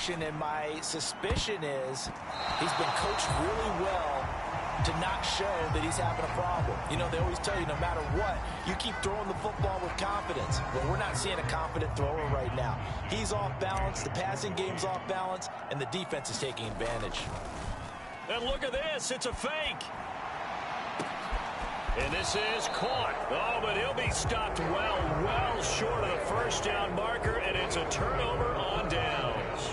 situation, and my suspicion is he's been coached really well to not show that he's having a problem. You know, they always tell you no matter what, you keep throwing the football with confidence. Well, we're not seeing a confident thrower right now. He's off balance, the passing game's off balance, and the defense is taking advantage. And look at this, it's a fake. And this is caught. Oh, but he'll be stopped well short of the first down marker, and it's a turnover on downs.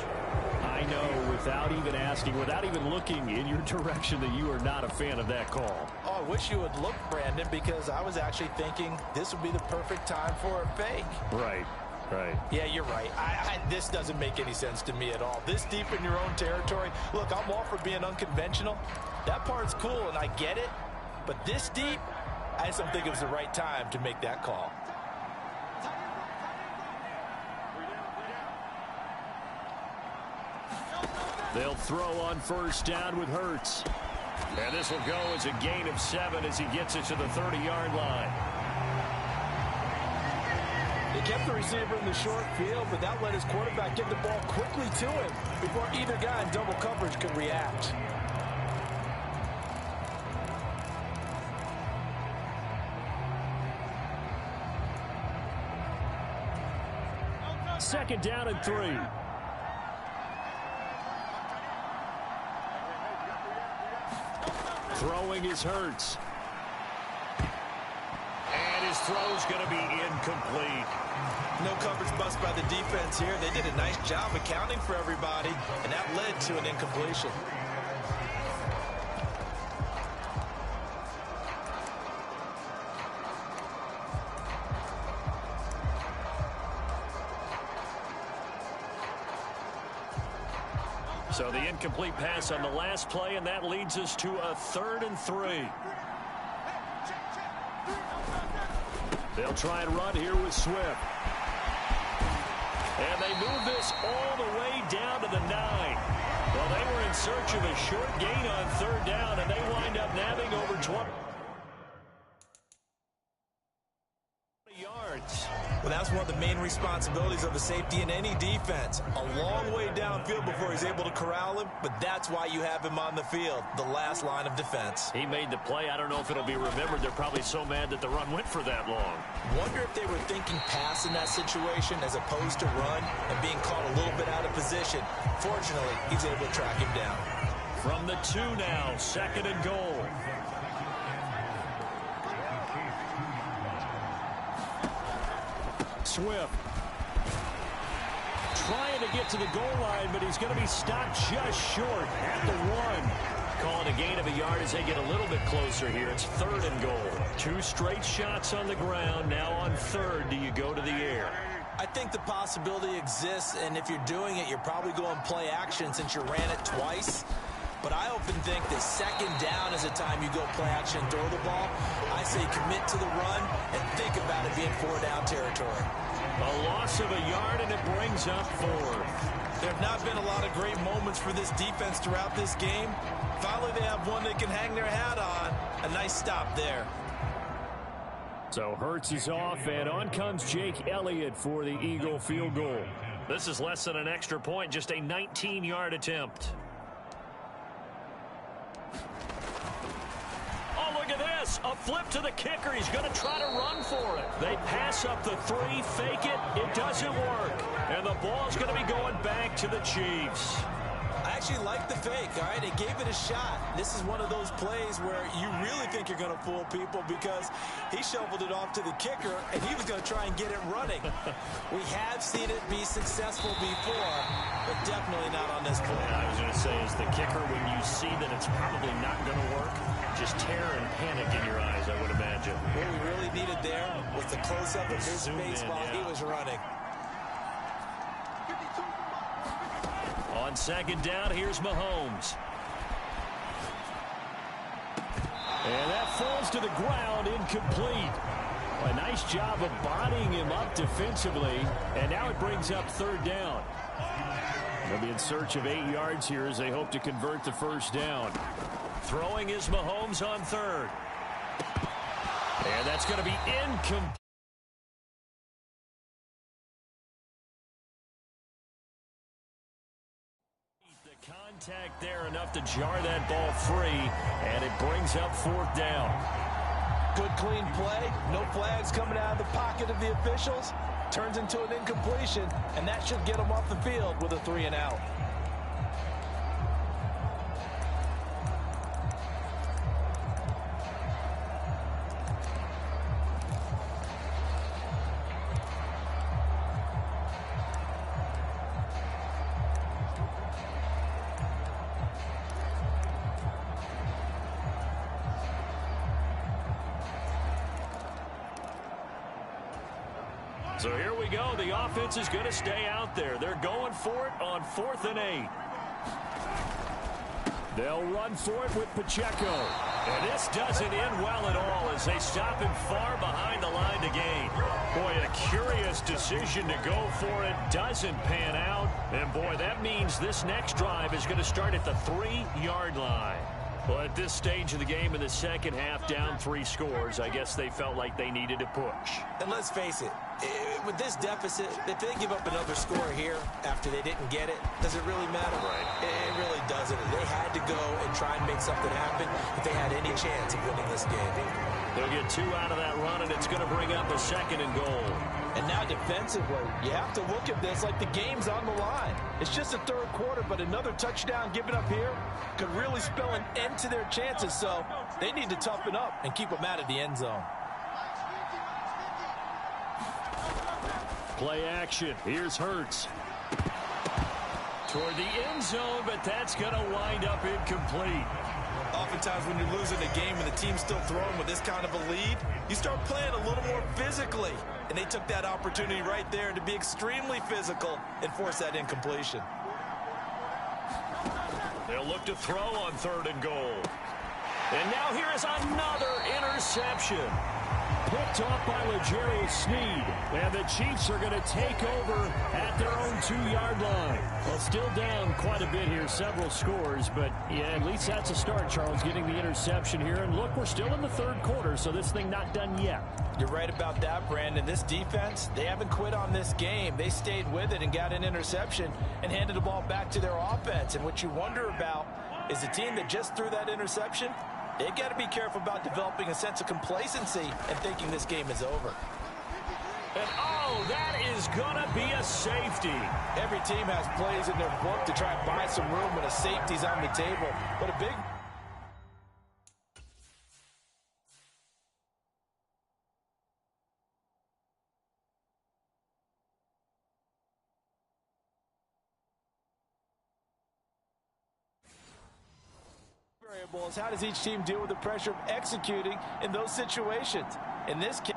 I know, without even asking, without even looking in your direction, that you are not a fan of that call. Oh, I wish you would look, Brandon, because I was actually thinking this would be the perfect time for a fake. Right. Yeah, you're right. This doesn't make any sense to me at all. This deep in your own territory, look, I'm all for being unconventional. That part's cool, and I get it. But this deep, I just don't think it was the right time to make that call. They'll throw on first down with Hurts. And this will go as a gain of 7 as he gets it to the 30-yard line. They kept the receiver in the short field, but that let his quarterback get the ball quickly to him before either guy in double coverage could react. Second down and 3. Throwing is Hurts. And his throw's going to be incomplete. No coverage bust by the defense here. They did a nice job accounting for everybody, and that led to an incompletion. So the incomplete pass on the last play, and that leads us to a 3rd and 3. They'll try and run here with Swift. And they move this all the way down to the 9. Well, they were in search of a short gain on 3rd down, and they wind up nabbing over 20 yards. Well, that's one of the main responsibilities of a safety in any defense. A long way downfield before he's able to corral him, but that's why you have him on the field, the last line of defense. He made the play. I don't know if it'll be remembered. They're probably so mad that the run went for that long. Wonder if they were thinking pass in that situation as opposed to run and being caught a little bit out of position. Fortunately, he's able to track him down. From the 2 now, 2nd and goal. Swift trying to get to the goal line, but he's going to be stopped just short at the 1. Calling a gain of a yard as they get a little bit closer here. It's 3rd and goal. 2 straight shots on the ground. Now on 3rd, do you go to the air? I think the possibility exists, and if you're doing it, you're probably going play action since you ran it twice. But I often think that 2nd down is a time you go play action and throw the ball. I say commit to the run and think about it being 4-down territory. A loss of a yard, and it brings up 4th. There have not been a lot of great moments for this defense throughout this game. Finally, they have one they can hang their hat on. A nice stop there. So Hurts is off, and on comes Jake Elliott for the Eagle field goal. This is less than an extra point, just a 19-yard attempt. A flip to the kicker. He's going to try to run for it. They pass up the 3, fake it. It doesn't work. And the ball's going to be going back to the Chiefs. I actually like the fake, all right? They gave it a shot. This is one of those plays where you really think you're going to fool people because he shoveled it off to the kicker, and he was going to try and get it running. We have seen it be successful before, but definitely not on this play. I was going to say, as the kicker, when you see that it's probably not going to work, just terror and panic in your eyes, I would imagine. What we really needed there was the close-up of his face while he was running. On 2nd down, here's Mahomes. And that falls to the ground, incomplete. A nice job of bodying him up defensively, and now it brings up 3rd down. They'll be in search of 8 yards here as they hope to convert the first down. Throwing is Mahomes on 3rd. And that's going to be incomplete. Contact there enough to jar that ball free, and it brings up 4th down. Good clean play, no flags coming out of the pocket of the officials. Turns into an incompletion, and that should get them off the field with a 3-and-out. So here we go. The offense is going to stay out there. They're going for it on 4th and 8. They'll run for it with Pacheco. And this doesn't end well at all as they stop him far behind the line to gain. Boy, a curious decision to go for it. Doesn't pan out. And, boy, that means this next drive is going to start at the 3-yard line. Well, at this stage of the game in the second half, down 3 scores, I guess they felt like they needed to push. And let's face it, with this deficit, if they give up another score here after they didn't get it, does it really matter? Right. It really doesn't. They had to go and try and make something happen if they had any chance of winning this game. They'll get 2 out of that run, and it's going to bring up a 2nd and goal. And now defensively, you have to look at this like the game's on the line. It's just the 3rd quarter, but another touchdown given up here could really spell an end to their chances. So they need to toughen up and keep them out of the end zone. Play action. Here's Hurts. Toward the end zone, but that's going to wind up incomplete. Oftentimes when you're losing a game and the team's still throwing with this kind of a lead, you start playing a little more physically. And they took that opportunity right there to be extremely physical and force that incompletion. They'll look to throw on 3rd and goal. And now here is another interception. Picked off by L'Jarius Sneed. And the Chiefs are going to take over at their own 2-yard line. Well, still down quite a bit here, several scores. But, yeah, at least that's a start, Charles, getting the interception here. And, look, we're still in the 3rd quarter, so this thing not done yet. You're right about that, Brandon. This defense, they haven't quit on this game. They stayed with it and got an interception and handed the ball back to their offense. And what you wonder about is the team that just threw that interception, they've got to be careful about developing a sense of complacency and thinking this game is over. And, oh, that is going to be a safety. Every team has plays in their book to try and buy some room when a safety's on the table. But a big... variable is how does each team deal with the pressure of executing in those situations. In this case,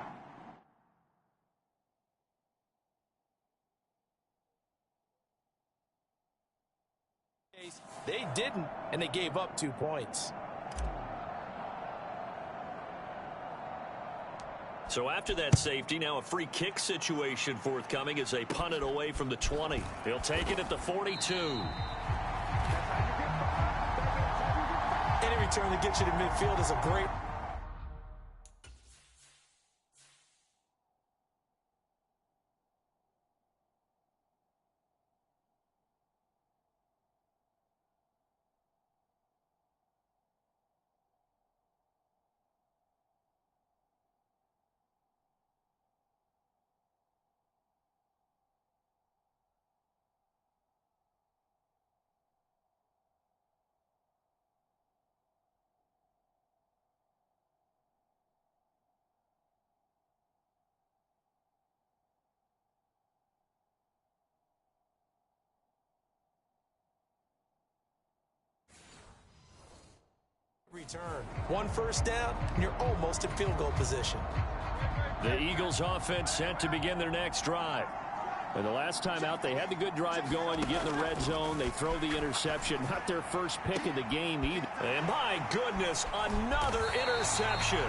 they didn't, and they gave up 2 points. So after that safety, now a free kick situation forthcoming as they punt it away from the 20. He'll take it at the 42. Any return that gets you to midfield is a great... return. 1 first down, and you're almost in field goal position. The Eagles offense set to begin their next drive. And the last time out, they had the good drive going. You get in the red zone, they throw the interception. Not their first pick of the game either. And my goodness, another interception.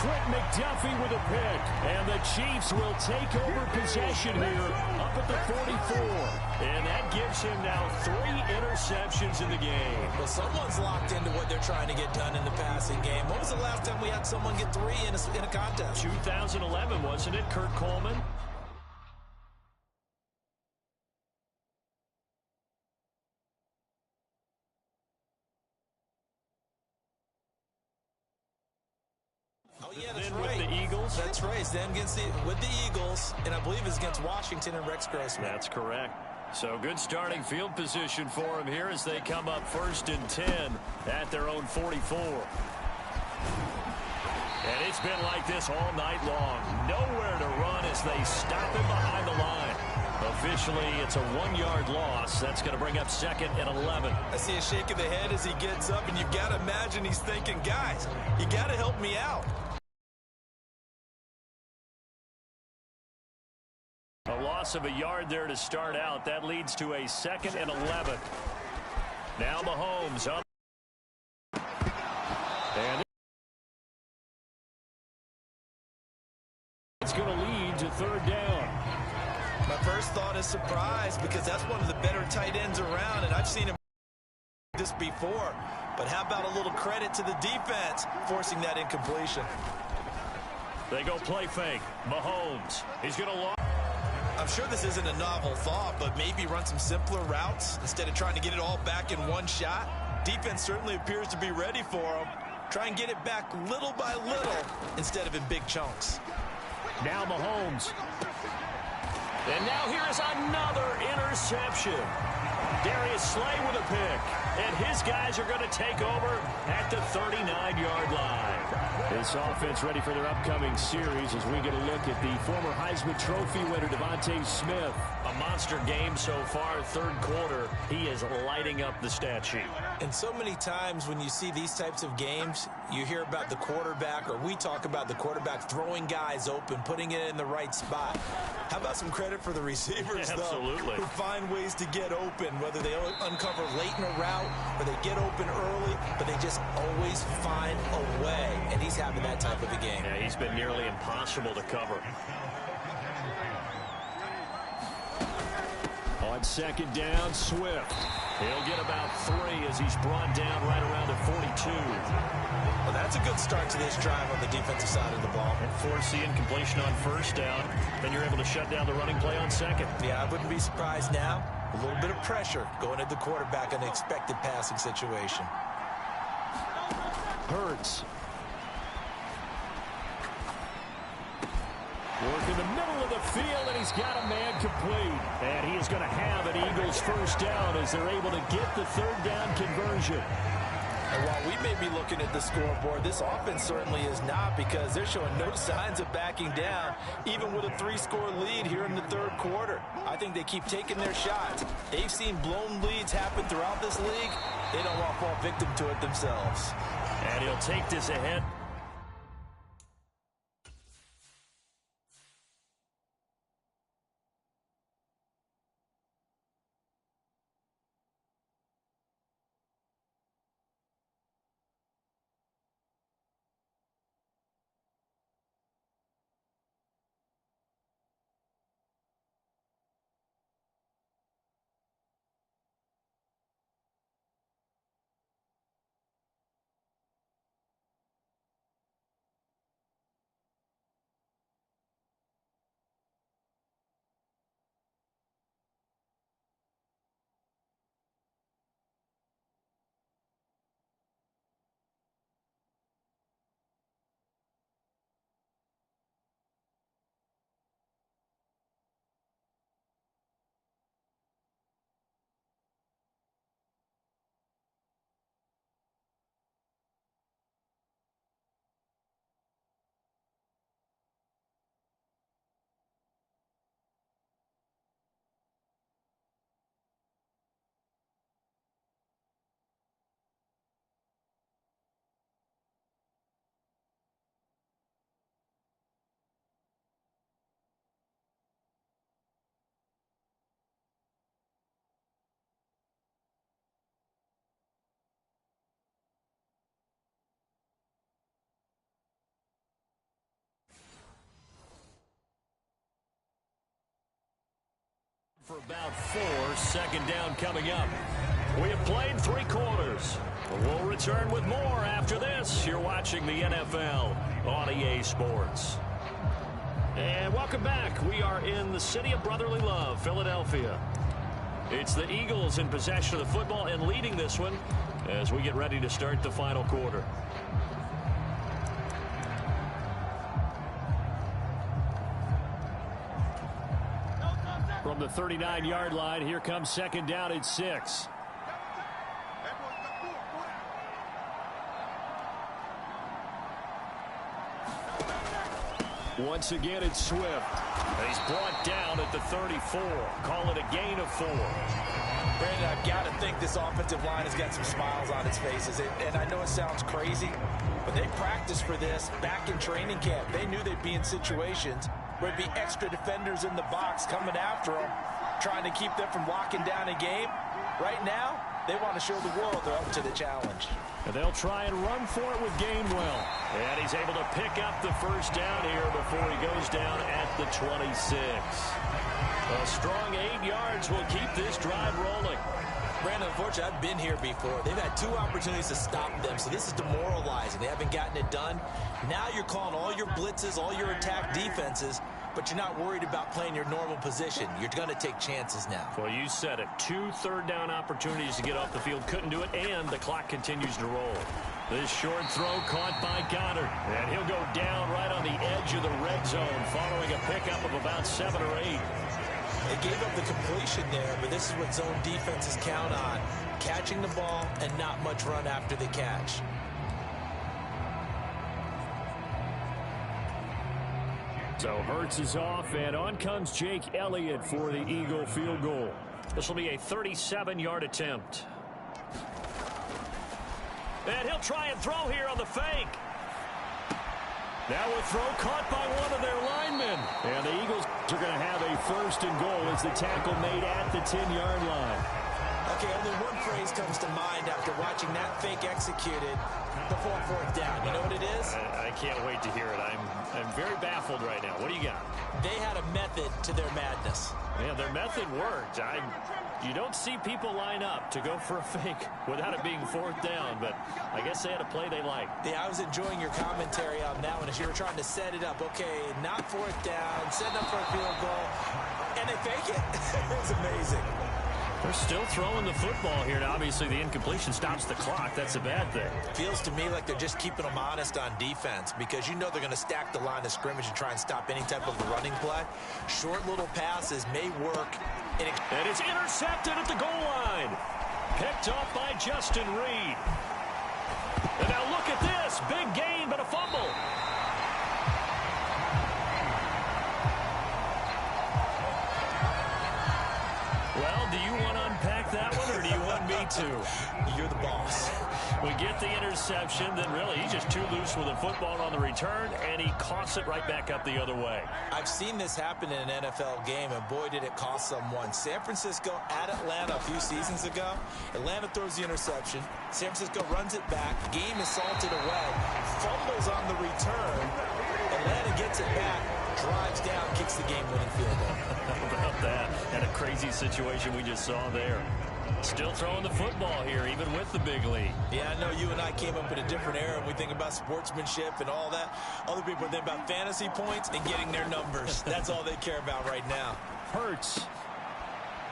Trent McDuffie with a pick. And the Chiefs will take over possession here up at the 44. And that gives him now 3 interceptions in the game. Well, someone's locked into what they're trying to get done in the passing game. When was the last time we had someone get 3 in a contest? 2011, wasn't it, Kurt Coleman? with the Eagles? That's right. It's them with the Eagles, and I believe it's against Washington and Rex Grossman. That's correct. So good starting field position for them here as they come up 1st and 10 at their own 44. And it's been like this all night long. Nowhere to run as they stop him behind the line. Officially, it's a 1-yard loss. That's going to bring up 2nd and 11. I see a shake of the head as he gets up, and you've got to imagine he's thinking, guys, you got to help me out. A loss of a yard there to start out. That leads to a 2nd and 11. Now Mahomes up. And it's going to lead to 3rd down. My first thought is surprise because that's one of the better tight ends around, and I've seen him this before. But how about a little credit to the defense forcing that incompletion? They go play fake. Mahomes. He's going to launch. I'm sure this isn't a novel thought, but maybe run some simpler routes instead of trying to get it all back in one shot. Defense certainly appears to be ready for him. Try and get it back little by little instead of in big chunks. Now Mahomes. And now here is another interception. Darius Slay with a pick. And his guys are going to take over at the 39-yard line. This offense ready for their upcoming series as we get a look at the former Heisman Trophy winner, Devontae Smith. A monster game so far, 3rd quarter. He is lighting up the stat sheet. And so many times when you see these types of games, you hear about the quarterback, or we talk about the quarterback throwing guys open, putting it in the right spot. How about some credit for the receivers, Absolutely. though, who find ways to get open, whether they uncover late in a route or they get open early, but they just always find a way. And he's having that type of a game. Yeah, he's been nearly impossible to cover. On 2nd down, Swift. He'll get about 3 as he's brought down right around the 42. Well, that's a good start to this drive on the defensive side of the ball. And force the incompletion on 1st down. Then you're able to shut down the running play on 2nd. Yeah, I wouldn't be surprised now. A little bit of pressure going at the quarterback in an expected passing situation. Hurts. Work in the middle of the field, and he's got a man complete. And he is going to have an Eagles 1st down as they're able to get the 3rd down conversion. And while we may be looking at the scoreboard, this offense certainly is not, because they're showing no signs of backing down, even with a 3-score lead here in the 3rd quarter. I think they keep taking their shots. They've seen blown leads happen throughout this league. They don't want to fall victim to it themselves. And he'll take this ahead. For about 4, 2nd down coming up. We have played 3 quarters. We'll return with more after this. You're watching the NFL on EA Sports. And welcome back. We are in the city of brotherly love, Philadelphia. It's the Eagles in possession of the football and leading this one as we get ready to start the final quarter. From the 39-yard line, here comes second down at 6. Once again, it's Swift. And he's brought down at the 34. Call it a gain of 4. Brandon, I've got to think this offensive line has got some smiles on its faces. And I know it sounds crazy, but they practiced for this back in training camp. They knew they'd be in situations where there'd be extra defenders in the box coming after them, trying to keep them from locking down a game. Right now, they want to show the world they're up to the challenge. And they'll try and run for it with Gainwell. And he's able to pick up the first down here before he goes down at the 26. A strong 8 yards will keep this drive rolling. Brandon, unfortunately, I've been here before. They've had 2 opportunities to stop them, so this is demoralizing. They haven't gotten it done. Now you're calling all your blitzes, all your attack defenses, but you're not worried about playing your normal position. You're going to take chances now. Well, you said it. 2 third-down opportunities to get off the field. Couldn't do it, and the clock continues to roll. This short throw caught by Goddard. And he'll go down right on the edge of the red zone following a pickup of about 7 or 8. They gave up the completion there, but this is what zone defenses count on. Catching the ball and not much run after the catch. So Hurts is off, and on comes Jake Elliott for the Eagle field goal. This will be a 37-yard attempt. And he'll try and throw here on the fake. Now a throw caught by one of their linemen. And the Eagles are going to have a first and goal as the tackle made at the 10-yard line. Okay, only one phrase comes to mind after watching that fake executed before 4th down. You know what it is? I can't wait to hear it. I'm very baffled right now. What do you got? They had a method to their madness. Yeah, their method worked. You don't see people line up to go for a fake without it being 4th down, but I guess they had a play they liked. Yeah, I was enjoying your commentary on that one as you were trying to set it up. Okay, not 4th down, setting up for a field goal, and they fake it. It was amazing. They're still throwing the football here. Now, obviously, the incompletion stops the clock. That's a bad thing. Feels to me like they're just keeping them honest on defense because you know they're going to stack the line of scrimmage and try and stop any type of running play. Short little passes may work. And it's intercepted at the goal line. Picked off by Justin Reed. And now look at this. Big gain, but a fumble. Well, do you want to unpack that one, or do you want me to? You're the boss. We get the interception, then really he's just too loose with the football on the return, and he coughs it right back up the other way. I've seen this happen in an NFL game, and boy, did it cost someone. San Francisco at Atlanta a few seasons ago. Atlanta throws the interception. San Francisco runs it back. Game is salted away. Fumbles on the return. Atlanta gets it back. Drives down, kicks the game-winning field goal. How about that? And a crazy situation we just saw there. Still throwing the football here, even with the big lead. Yeah, I know you and I came up in a different era, and we think about sportsmanship and all that. Other people think about fantasy points and getting their numbers. That's all they care about right now. Hurts.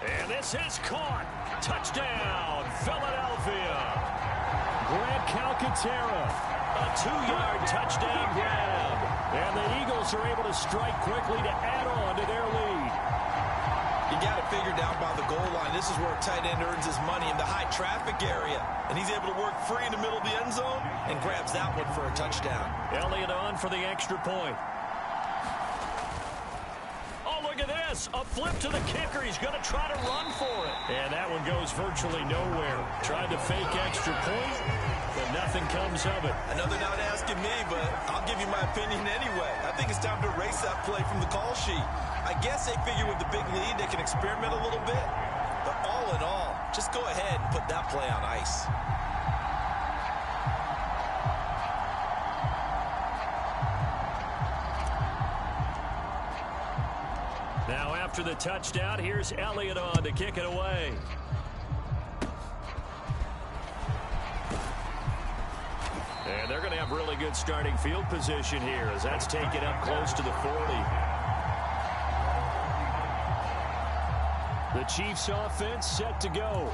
And this is caught. Touchdown, Philadelphia. Grant Calcaterra. A 2-yard touchdown grab. And the Eagles are able to strike quickly to add on to their lead. You got to figure down by the goal line. This is where a tight end earns his money in the high traffic area. And he's able to work free in the middle of the end zone and grabs that one for a touchdown. Elliott on for the extra point. Oh, look at this. A flip to the kicker. He's going to try to run for it. And that one goes virtually nowhere. Tried to fake extra point, but nothing comes of it. I know they're not asking me, but I'll give you my opinion anyway. I think it's time to erase that play from the call sheet. I guess they figure with the big lead they can experiment a little bit. But all in all, just go ahead and put that play on ice. Now after the touchdown, here's Elliott on to kick it away. And they're going to have really good starting field position here as that's taken up close to the 40. The Chiefs offense set to go.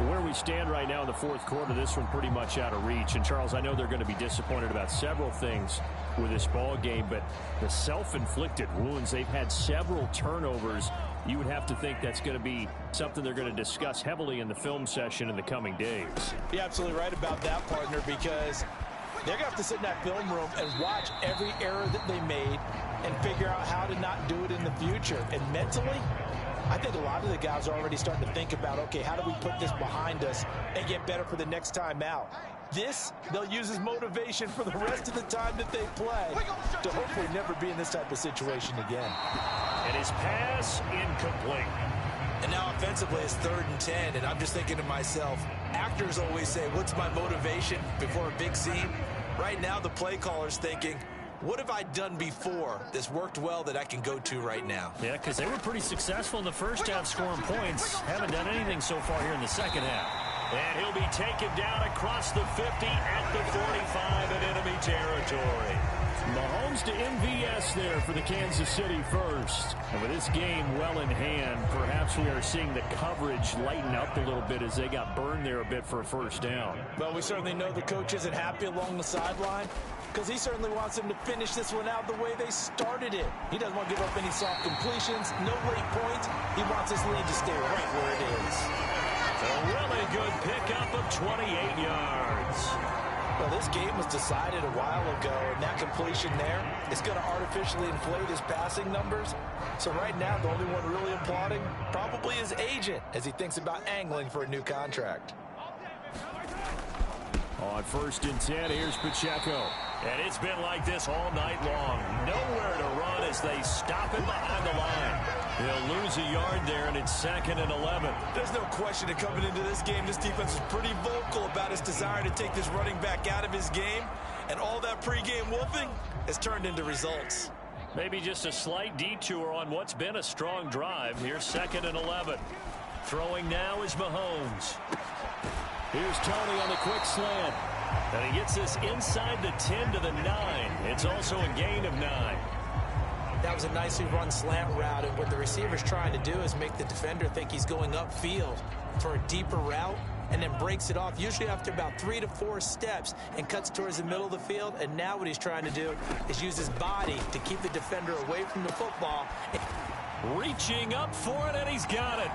Where we stand right now in the 4th quarter, this one pretty much out of reach. And, Charles, I know they're going to be disappointed about several things with this ball game, but the self-inflicted wounds, they've had several turnovers you would have to think that's going to be something they're going to discuss heavily in the film session in the coming days. You're absolutely right about that, partner, because they're going to have to sit in that film room and watch every error that they made and figure out how to not do it in the future. And mentally, I think a lot of the guys are already starting to think about, okay, how do we put this behind us and get better for the next time out? This, they'll use as motivation for the rest of the time that they play to hopefully never be in this type of situation again. And his pass incomplete. And now offensively it's 3rd and 10, and I'm just thinking to myself, actors always say, what's my motivation before a big scene? Right now the play caller's thinking, what have I done before that's worked well that I can go to right now? Yeah, because they were pretty successful in the first half scoring points. Haven't done anything so far here in the second half. And he'll be taken down across the 50 at the 45 in enemy territory. Mahomes to MVS there for the Kansas City first. And with this game well in hand, perhaps we are seeing the coverage lighten up a little bit as they got burned there a bit for a first down. Well, we certainly know the coach isn't happy along the sideline because he certainly wants them to finish this one out the way they started it. He doesn't want to give up any soft completions, no late points. He wants his lead to stay right where it is. A really good pickup of 28 yards. Well, this game was decided a while ago, and that completion there is going to artificially inflate his passing numbers. So right now, the only one really applauding probably his agent as he thinks about angling for a new contract. On 1st and 10, here's Pacheco. And it's been like this all night long. Nowhere to run as they stop him behind the line. He'll lose a yard there, and it's 2nd and 11. There's no question that coming into this game, this defense is pretty vocal about its desire to take this running back out of his game. And all that pregame wolfing has turned into results. Maybe just a slight detour on what's been a strong drive. Here's 2nd and 11. Throwing now is Mahomes. Here's Tony on the quick slant. And he gets this inside the 10 to the 9. It's also a gain of 9. That was a nicely run slant route, and what the receiver's trying to do is make the defender think he's going upfield for a deeper route and then breaks it off, usually after about 3 to 4 steps, and cuts towards the middle of the field. And now what he's trying to do is use his body to keep the defender away from the football. Reaching up for it, and he's got it.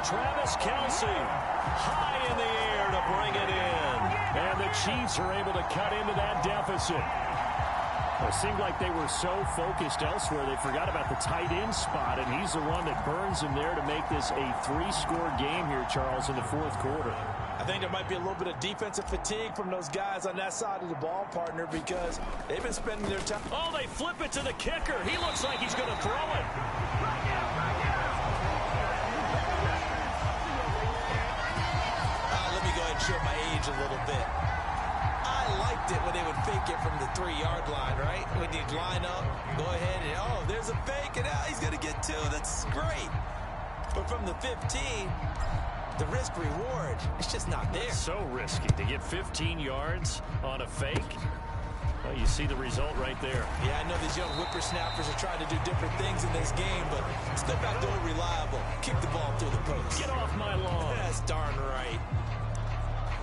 Travis Kelce, high in the air to bring it in. And the Chiefs are able to cut into that deficit. It seemed like they were so focused elsewhere, they forgot about the tight end spot, and he's the one that burns him there to make this a 3-score game here, Charles, in the 4th quarter. I think there might be a little bit of defensive fatigue from those guys on that side of the ball, partner, because they've been spending their time. Oh, they flip it to the kicker. He looks like he's going to throw it. Let me go ahead and show my age a little bit. I liked it when they would fake it from the 3-yard line, right? When you'd line up, go ahead and, oh, there's a fake, and he's going to get 2. That's great. But from the 15, the risk-reward, it's just not there. It's so risky to get 15 yards on a fake. Well, you see the result right there. Yeah, I know these young whippersnappers are trying to do different things in this game, but step back to reliable. Kick the ball through the post. Get off my lawn. That's darn right.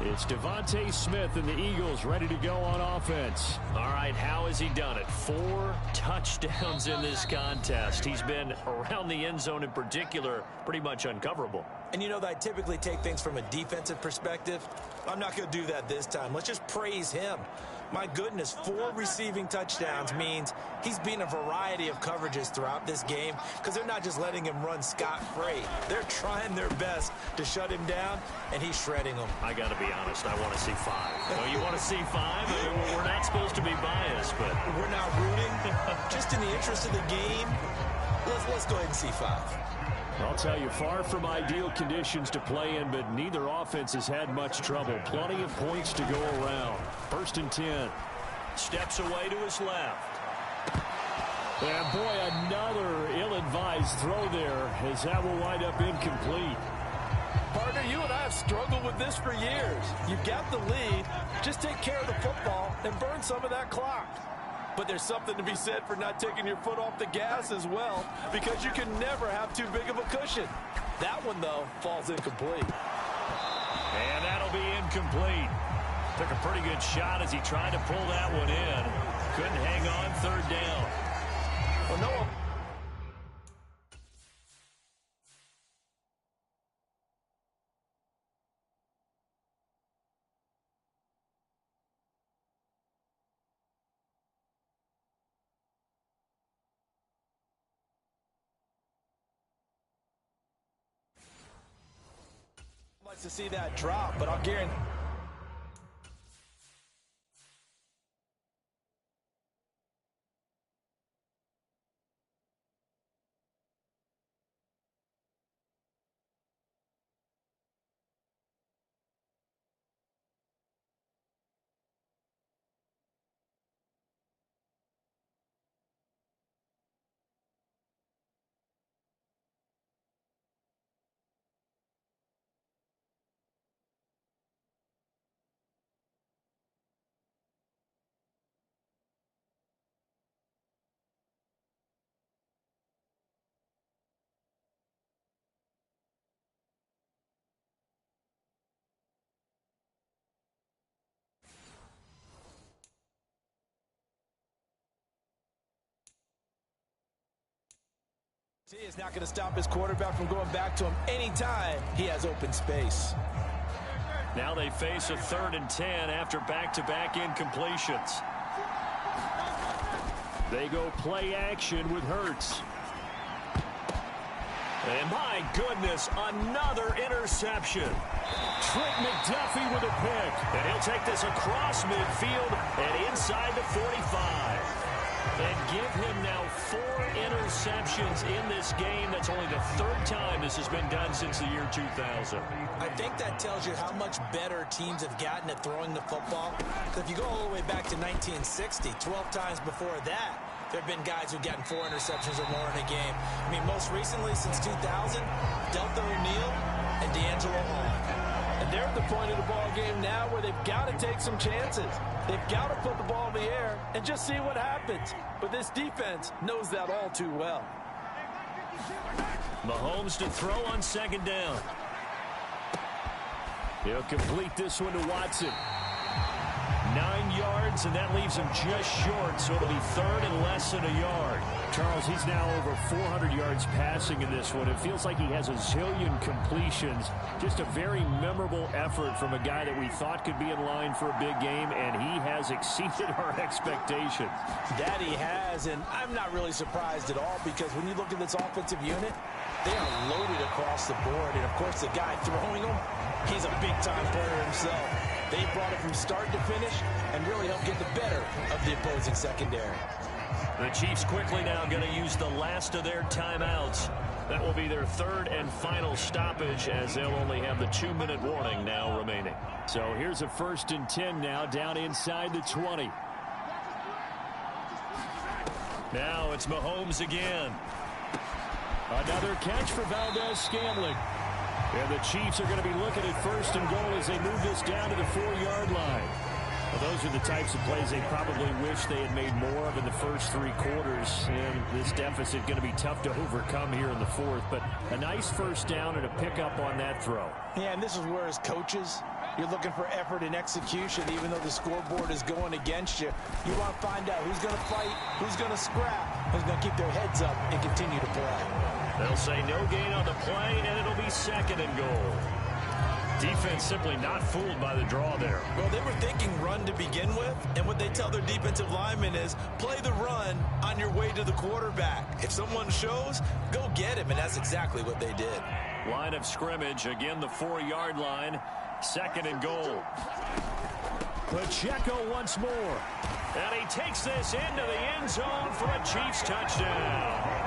It's Devontae Smith and the Eagles ready to go on offense. All right, how has he done it? 4 touchdowns in this contest. He's been around the end zone in particular, pretty much uncoverable. And you know that I typically take things from a defensive perspective. I'm not going to do that this time. Let's just praise him. My goodness, 4 receiving touchdowns means he's been a variety of coverages throughout this game because they're not just letting him run scot-free. They're trying their best to shut him down, and he's shredding them. I got to be honest, I want to see 5. Oh, you want to see 5? I mean, we're not supposed to be biased, but we're not rooting. Just in the interest of the game, let's go ahead and see 5. I'll tell you, far from ideal conditions to play in, but neither offense has had much trouble. Plenty of points to go around. 1st and 10. Steps away to his left. And boy, another ill-advised throw there as that will wind up incomplete. Partner, you and I have struggled with this for years. You've got the lead. Just take care of the football and burn some of that clock. But there's something to be said for not taking your foot off the gas as well, because you can never have too big of a cushion. That one, though, falls incomplete. And that'll be incomplete. Took a pretty good shot as he tried to pull that one in. Couldn't hang on 3rd down. Well, Noah, to see that drop, but I'll guarantee. He is not going to stop his quarterback from going back to him anytime he has open space. Now they face a 3rd and 10 after back-to-back incompletions. They go play action with Hurts. And my goodness, another interception. Trent McDuffie with a pick. And he'll take this across midfield and inside the 45. And give him now 4 interceptions in this game. That's only the 3rd time this has been done since the year 2000. I think that tells you how much better teams have gotten at throwing the football. If you go all the way back to 1960, 12 times before that, there have been guys who've gotten 4 interceptions or more in a game. I mean, most recently, since 2000, Deltha O'Neal and D'Angelo Hall. And they're at the point of the ball game now where they've got to take some chances. They've got to put the ball in the air and just see what happens. But this defense knows that all too well. Mahomes to throw on 2nd down. He'll complete this one to Watson. 9 yards, and that leaves him just short, so it'll be 3rd and less than a yard. Charles, he's now over 400 yards passing in this one. It feels like he has a zillion completions. Just a very memorable effort from a guy that we thought could be in line for a big game, and he has exceeded our expectations. That he has, and I'm not really surprised at all, because when you look at this offensive unit, they are loaded across the board. And, of course, the guy throwing them, he's a big-time player himself. They brought it from start to finish and really helped get the better of the opposing secondary. The Chiefs quickly now going to use the last of their timeouts. That will be their 3rd and final stoppage, as they'll only have the 2-minute warning now remaining. So here's a 1st and 10 now, down inside the 20. Now it's Mahomes again. Another catch for Valdez-Scantling. And the Chiefs are going to be looking at 1st and goal as they move this down to the 4-yard line. Well, those are the types of plays they probably wish they had made more of in the first 3 quarters. And this deficit going to be tough to overcome here in the 4th. But a nice 1st down and a pickup on that throw. Yeah, and this is where, as coaches, you're looking for effort and execution. Even though the scoreboard is going against you, you want to find out who's going to fight, who's going to scrap, who's going to keep their heads up and continue to play. They'll say no gain on the play, and it'll be 2nd and goal. Defense simply not fooled by the draw there. Well, they were thinking run to begin with, and what they tell their defensive linemen is play the run on your way to the quarterback. If someone shows, go get him, and that's exactly what they did. Line of scrimmage, again the 4-yard line, 2nd and goal. Pacheco once more. And he takes this into the end zone for a Chiefs touchdown.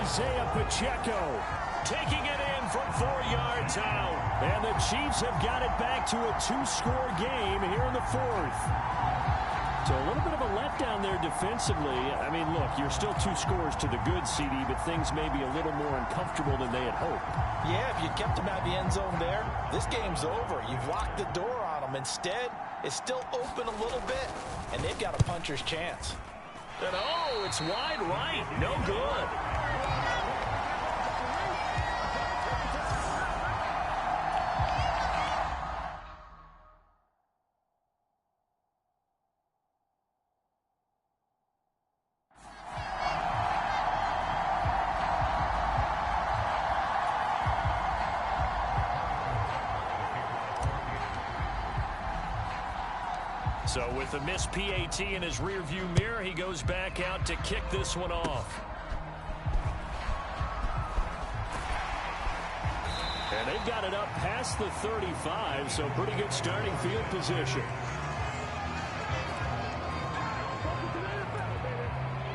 Isaiah Pacheco taking it in from 4 yards out. And the Chiefs have got it back to a 2-score game here in the 4th. So a little bit of a letdown there defensively. I mean, look, you're still 2 scores to the good, CD, but things may be a little more uncomfortable than they had hoped. Yeah, if you kept them out of the end zone there, this game's over. You've locked the door on them. Instead, it's still open a little bit, and they've got a puncher's chance. And oh, it's wide right. No good. So with the missed PAT in his rearview mirror, he goes back out to kick this one off. And they've they've got it up past the 35, so pretty good starting field position.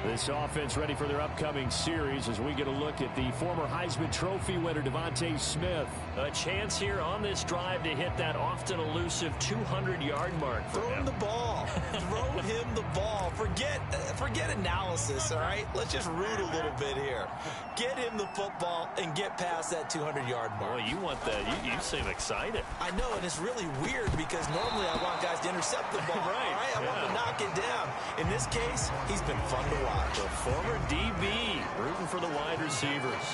This offense ready for their upcoming series as we get a look at the former Heisman Trophy winner, Devontae Smith. A chance here on this drive to hit that often elusive 200-yard mark for Throw him the ball. Throw him the ball. Forget analysis, all right? Let's just root a little bit here. Get him the football and get past that 200-yard mark. Boy, you want that. You seem excited. I know, and it's really weird because normally I want guys to intercept the ball. Right. All right? I want him to knock it down. In this case, he's been fun to watch. The former DB rooting for the wide receivers.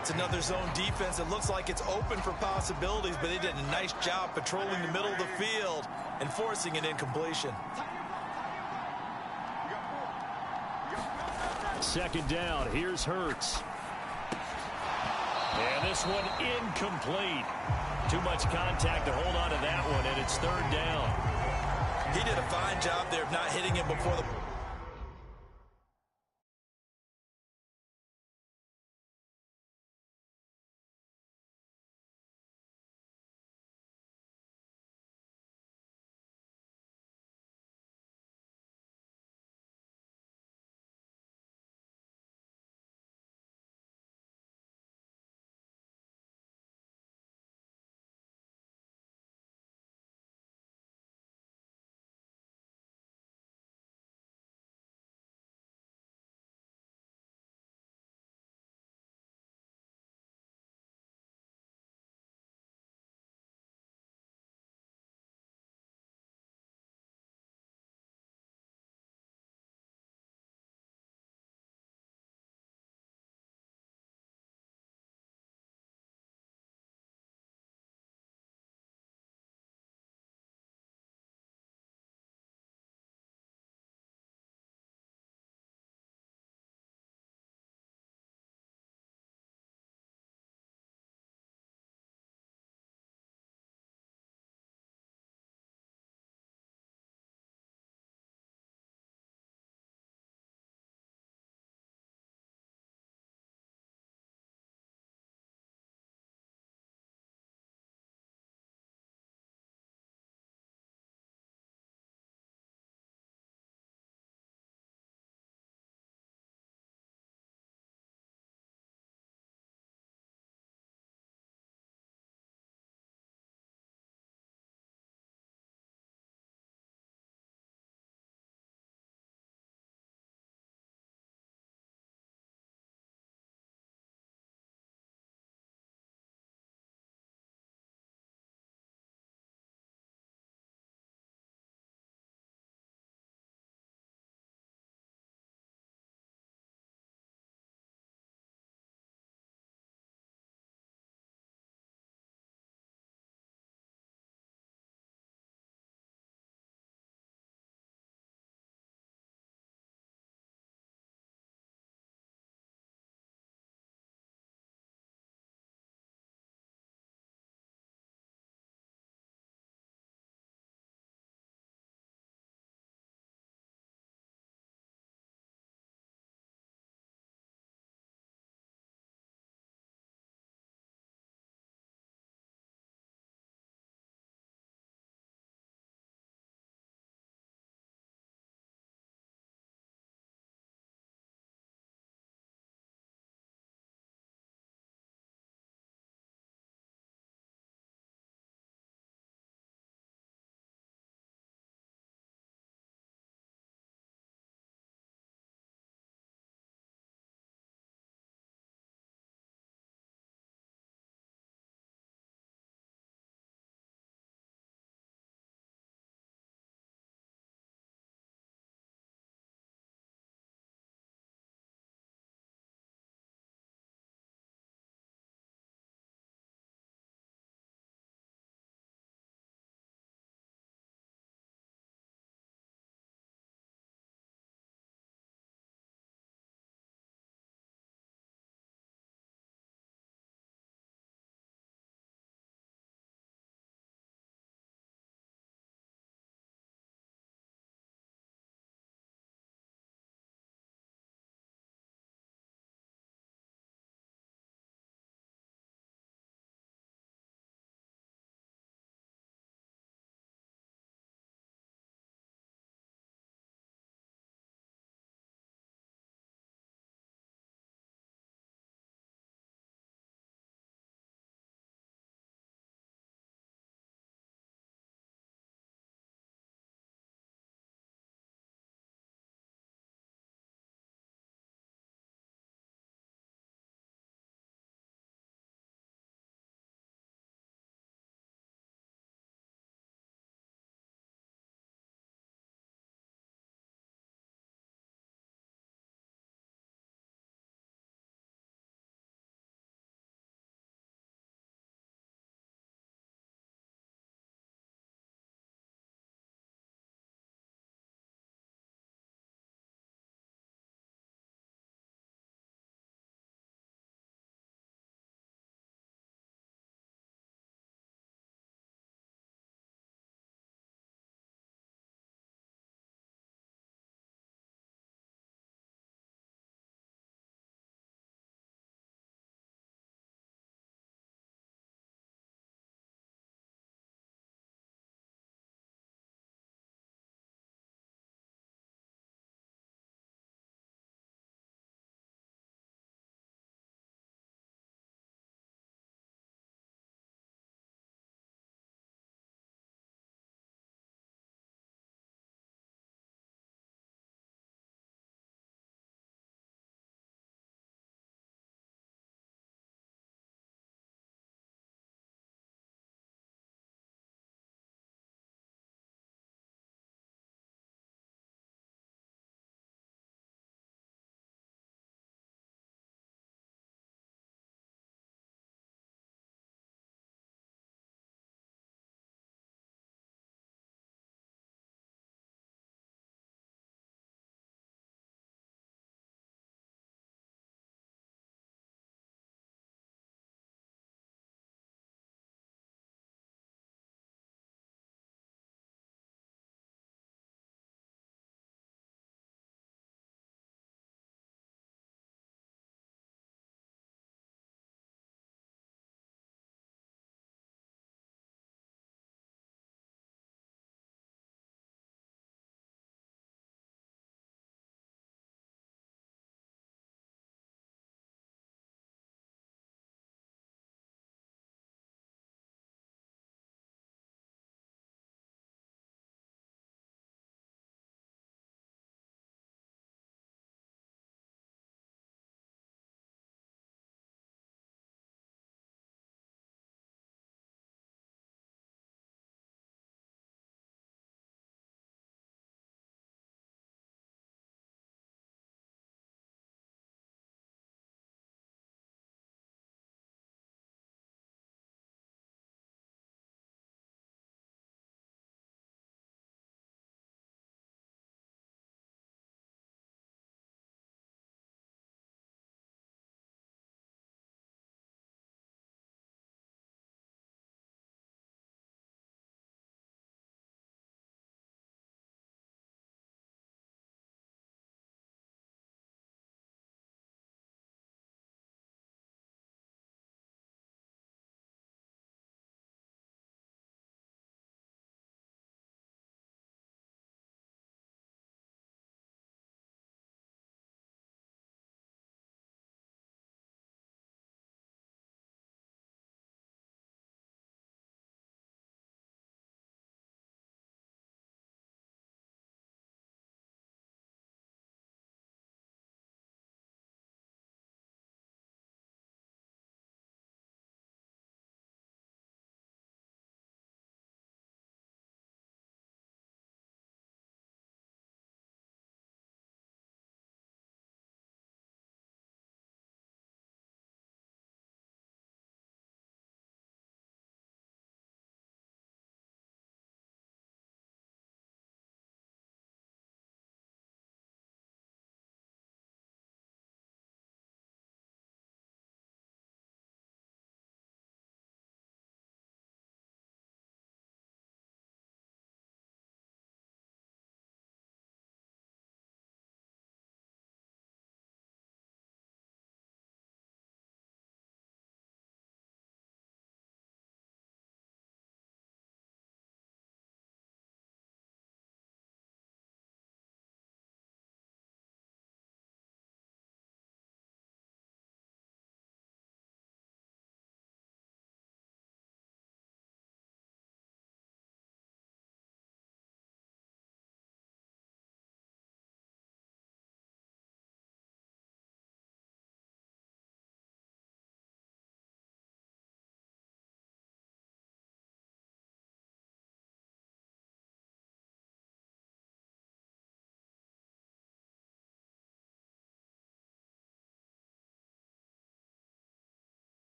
It's another zone defense. It looks like it's open for possibilities, but they did a nice job patrolling the middle of the field and forcing an incompletion. Second down. Here's Hurts. And this one incomplete. Too much contact to hold on to that one, and it's third down. He did a fine job there of not hitting him before the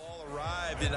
Ball arrived, and